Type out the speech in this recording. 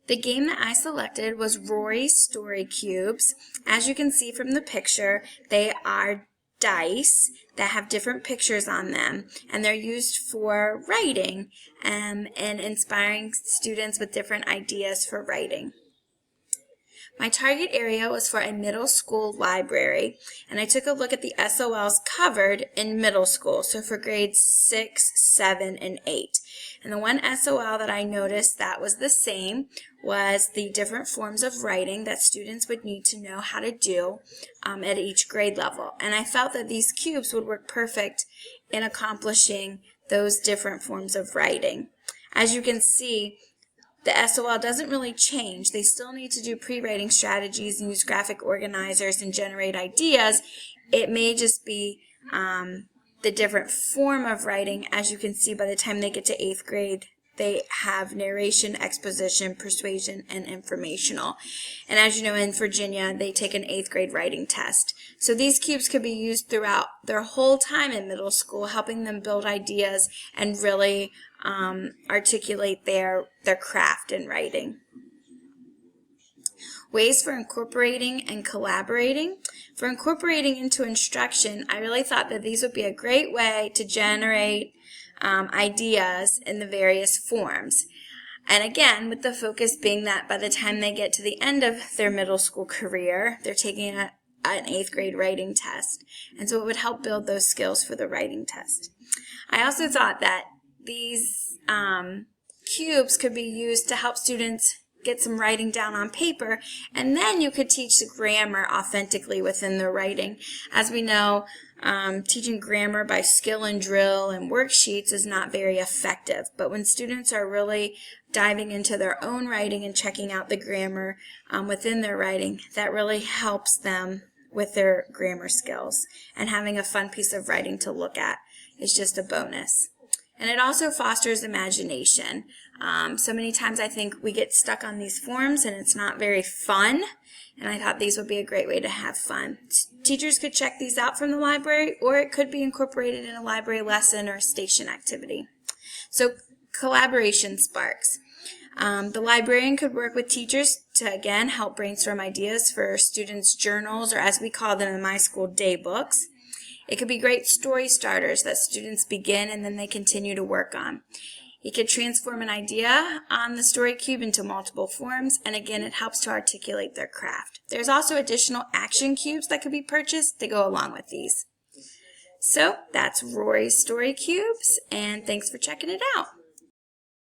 The game that I selected was Rory's Story Cubes. As you can see from the picture, they are dice that have different pictures on them, and they're used for writing and inspiring students with different ideas for writing. My target area was for a middle school library, and I took a look at the SOLs covered in middle school, so for grades 6, 7, and 8. And the one SOL that I noticed that was the same was the different forms of writing that students would need to know how to do at each grade level. And I felt that these cubes would work perfect in accomplishing those different forms of writing. As you can see, the SOL doesn't really change. They still need to do pre-writing strategies and use graphic organizers and generate ideas. It may just be the different form of writing. As you can see, by the time they get to 8th grade, they have narration, exposition, persuasion, and informational. And as you know, in Virginia, they take an 8th grade writing test. So these cubes could be used throughout their whole time in middle school, helping them build ideas and really articulate their craft in writing. Ways for incorporating and collaborating. For incorporating into instruction, I really thought that these would be a great way to generate ideas in the various forms. And again, with the focus being that by the time they get to the end of their middle school career, they're taking an 8th grade writing test. And so it would help build those skills for the writing test. I also thought that these cubes could be used to help students get some writing down on paper, and then you could teach the grammar authentically within the writing. As we know, teaching grammar by skill and drill and worksheets is not very effective, but when students are really diving into their own writing and checking out the grammar within their writing, that really helps them with their grammar skills, and having a fun piece of writing to look at is just a bonus. And it also fosters imagination. So many times I think we get stuck on these forms and it's not very fun, and I thought these would be a great way to have fun. Teachers could check these out from the library, or it could be incorporated in a library lesson or station activity. So collaboration sparks. The librarian could work with teachers to, again, help brainstorm ideas for students' journals, or as we call them in my school, day books. It could be great story starters that students begin and then they continue to work on. You could transform an idea on the story cube into multiple forms, and again, it helps to articulate their craft. There's also additional action cubes that could be purchased to go along with these. So that's Rory's Story Cubes, and thanks for checking it out.